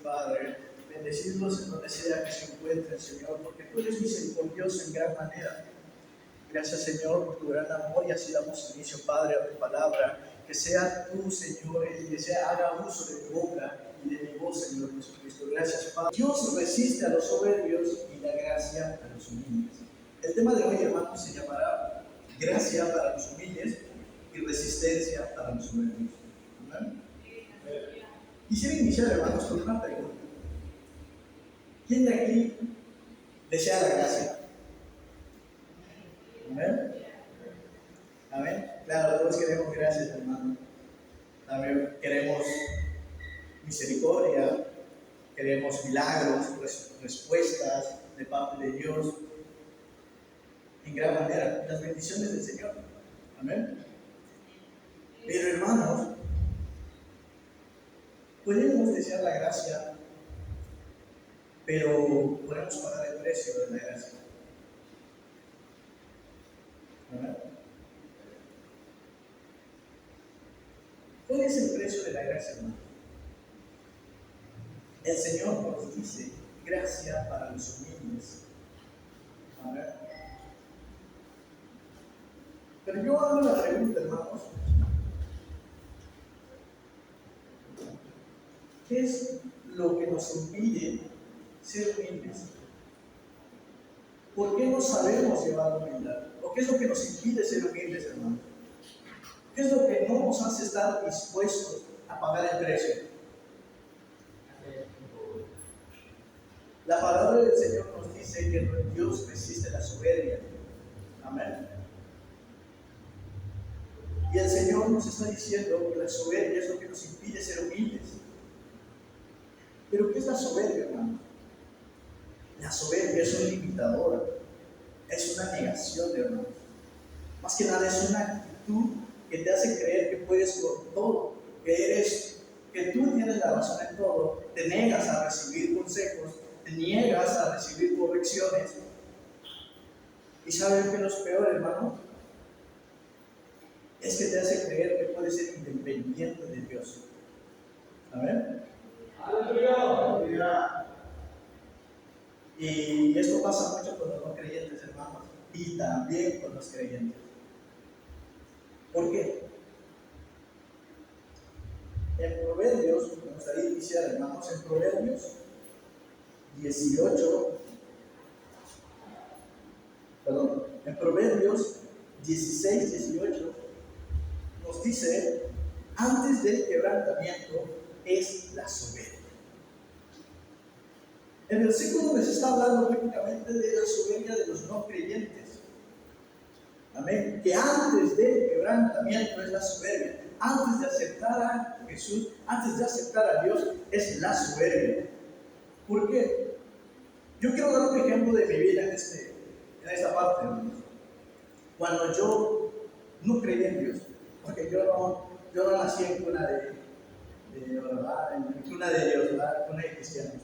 Padre, bendecirlos en donde sea que se encuentren, Señor, porque tú eres misericordioso en gran manera. Gracias, Señor, por tu gran amor, y así damos inicio, Padre, a tu palabra. Que sea tú, Señor, el que haga uso de tu boca y de mi voz, Señor Jesucristo. Gracias, Padre. Dios resiste a los soberbios y da gracia a los humildes. El tema de hoy, hermanos, se llamará gracia para los humildes y resistencia para los soberbios. ¿Amén? Quisiera iniciar, hermanos, con una pregunta. ¿Quién de aquí desea la gracia? ¿Amén? ¿Amén? Claro, todos queremos gracias, hermano. También queremos misericordia, queremos milagros, respuestas de parte de Dios, en gran manera, las bendiciones del Señor. Amén. Pero, hermanos, podemos desear la gracia, pero podemos pagar el precio de la gracia. ¿Amén? ¿Cuál es el precio de la gracia, hermano? El Señor nos dice gracia para los humildes. Amén. Pero yo hago la pregunta, hermanos, ¿qué es lo que nos impide ser humildes? ¿Por qué no sabemos llevar la humildad? ¿O qué es lo que nos impide ser humildes, hermanos? ¿Qué es lo que no nos hace estar dispuestos a pagar el precio? La palabra del Señor nos dice que Dios resiste la soberbia. Amén. Y el Señor nos está diciendo que la soberbia es lo que nos impide ser humildes. ¿Pero qué es la soberbia, hermano? La soberbia es un limitador, es una negación, hermano. Más que nada es una actitud que te hace creer que puedes con todo, que tú tienes la razón en todo, te niegas a recibir consejos, te niegas a recibir correcciones. ¿Y saben qué es lo peor, hermano? Es que te hace creer que puedes ser independiente de Dios. ¿Amén? ¡Aleluya! Y esto pasa mucho con los no creyentes, hermanos, y también con los creyentes. ¿Por qué? En Proverbios, me gustaría iniciar, hermanos, en Proverbios 16, 18, nos dice, antes del quebrantamiento es la soberbia. El versículo les está hablando prácticamente de la soberbia de los no creyentes. Amén. Que antes del quebrantamiento es la soberbia. Antes de aceptar a Jesús, antes de aceptar a Dios, es la soberbia. ¿Por qué? Yo quiero dar un ejemplo de mi vida en esta parte, hermanos. Cuando yo no creía en Dios, porque yo no nací en cuna en cuna de Dios, cuna de cristianos,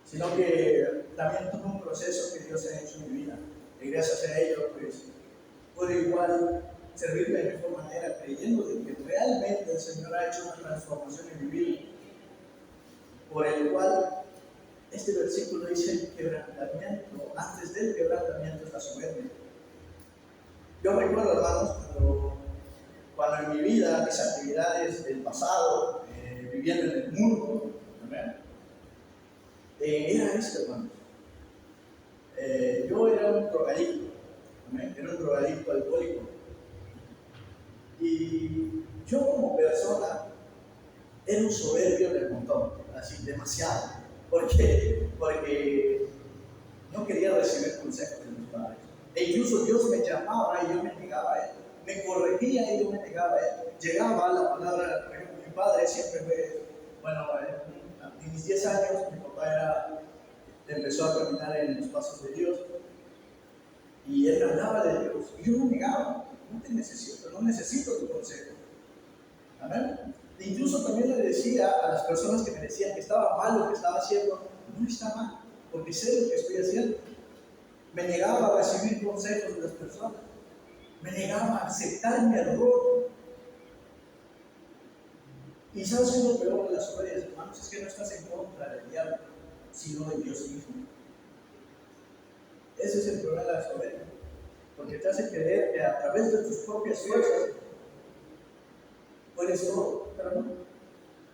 sino que también tuve un proceso que Dios ha hecho en mi vida, y gracias a ello, pues, puedo igual servirme de mejor manera, creyendo de que realmente el Señor ha hecho una transformación en mi vida, por el cual este versículo dice el quebrantamiento, antes del quebrantamiento es la soberbia. Yo recuerdo, hermanos, cuando en mi vida, mis actividades del pasado, viviendo en el mundo, ¿verdad? Era esto, hermanos. Yo era un drogadicto, ¿verdad? Era un drogadicto alcohólico. Y yo como persona era un soberbio del montón, así, demasiado. ¿Por qué? Porque no quería recibir consejos de mis padres. E incluso Dios me llamaba y yo me negaba a él. Me corregía y yo me negaba a él. Llegaba a la palabra, por ejemplo, mi padre siempre fue, en mis 10 años mi papá empezó a caminar en los pasos de Dios. Y él hablaba de Dios. Y yo me negaba. No te necesito, no necesito tu consejo. Amén. E incluso también le decía a las personas que me decían que estaba mal lo que estaba haciendo, no está mal, porque sé lo que estoy haciendo. Me negaba a recibir consejos de las personas. Me negaba a aceptar mi error. Y ¿sabes qué es lo peor de las soberbias, hermanos? Es que no estás en para el diablo, sino de Dios mismo. Ese es el problema de la soberbia, porque te hace creer que a través de tus propias fuerzas puedes todo, pero no.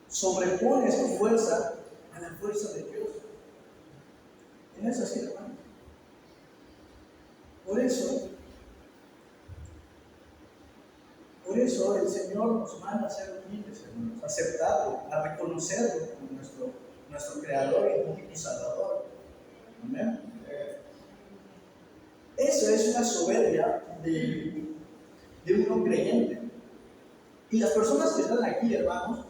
Sobrepones tu fuerza a la fuerza de Dios. Y no es así, hermano. Por eso el Señor nos manda a ser humildes, hermanos, a aceptarlo, a reconocerlo como nuestro Creador y único Salvador. Amén. Eso es una soberbia de un no creyente. Y las personas que están aquí, hermanos,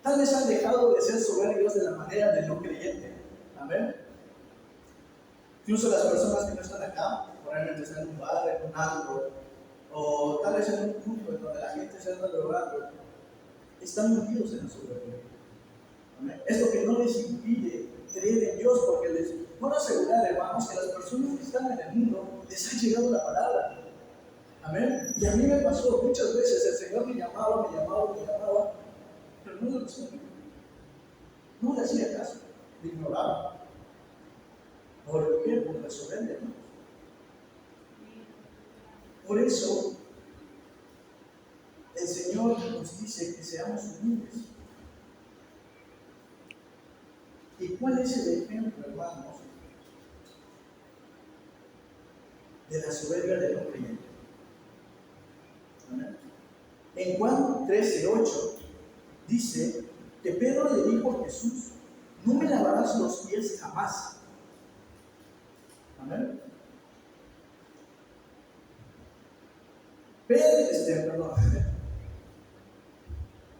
tal vez han dejado de ser soberbios de la manera del no creyente. Amén. Incluso las personas que no están acá, probablemente están en un bar, en un antro, o tal vez en un punto en donde la gente se anda drogando, están metidos en la soberbia. Amén. Esto que no les impide creer en Dios, porque les puedo asegurar, hermanos, que las personas que están en el mundo les ha llegado la palabra. Amén. Y a mí me pasó muchas veces, el Señor me llamaba, pero no lo hacía. No le hacía caso, le ignoraba. ¿Por qué? Por la soberbia, ¿no? Por eso, el Señor nos dice que seamos humildes. ¿Y cuál es el ejemplo, hermanos, de la soberbia del no creyente? ¿Amén? En Juan 13:8 dice que Pedro le dijo a Jesús: no me lavarás los pies jamás. Amén.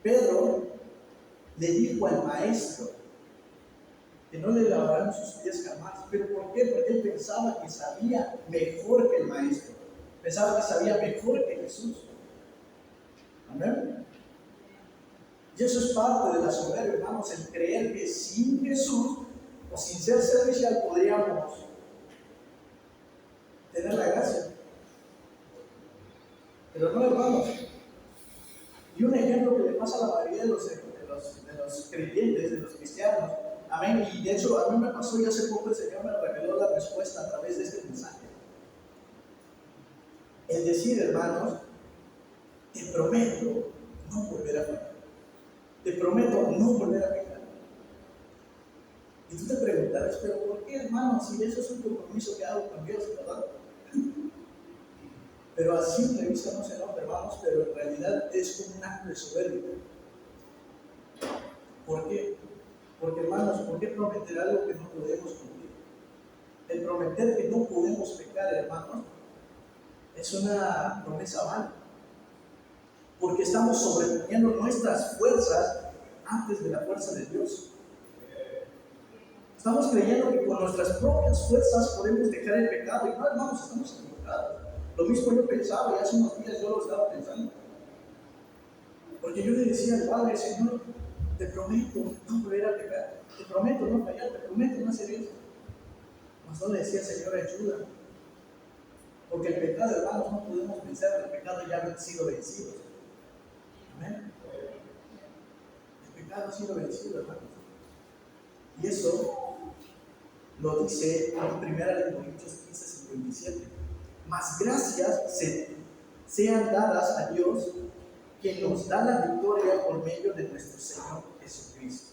Pedro le dijo al maestro que no le lavaran sus pies jamás. ¿Pero por qué? Porque él pensaba que sabía mejor que el maestro. Pensaba que sabía mejor que Jesús. Amén. Y eso es parte de la soberbia, hermanos, el creer que sin Jesús o sin ser servicial podríamos tener la gracia. Pero no, hermanos. Y un ejemplo que le pasa a la mayoría de los creyentes, de los cristianos. Amén. Y de hecho, a mí me pasó y hace poco el Señor me reveló la respuesta a través de este mensaje. El decir, hermanos, te prometo no volver a pecar. Te prometo no volver a pecar. Y tú te preguntarás, pero ¿por qué, hermanos? Si eso es un compromiso que hago con Dios, ¿verdad? Pero así simple vista no se nota, hermanos, pero en realidad es como un acto de soberbia. ¿Por qué? Porque, hermanos, ¿por qué prometer algo que no podemos cumplir? El prometer que no podemos pecar, hermanos, es una promesa vana. Porque estamos sobreponiendo nuestras fuerzas antes de la fuerza de Dios. Estamos creyendo que con nuestras propias fuerzas podemos dejar el pecado. Y no, hermanos, estamos equivocados. Lo mismo yo pensaba, y hace unos días yo lo estaba pensando. Porque yo le decía al Padre: Señor, te prometo no volver a pecar, te prometo no fallar, te prometo no hacer eso. Mas no le decía: Señor, ayuda. Porque el pecado, hermanos, no podemos vencer, el pecado ya ha sido vencido. Amén. El pecado ha sido vencido, hermanos. Y eso lo dice en 1 Corintios 15:57. Mas gracias sean dadas a Dios, que nos da la victoria por medio de nuestro Señor Jesucristo.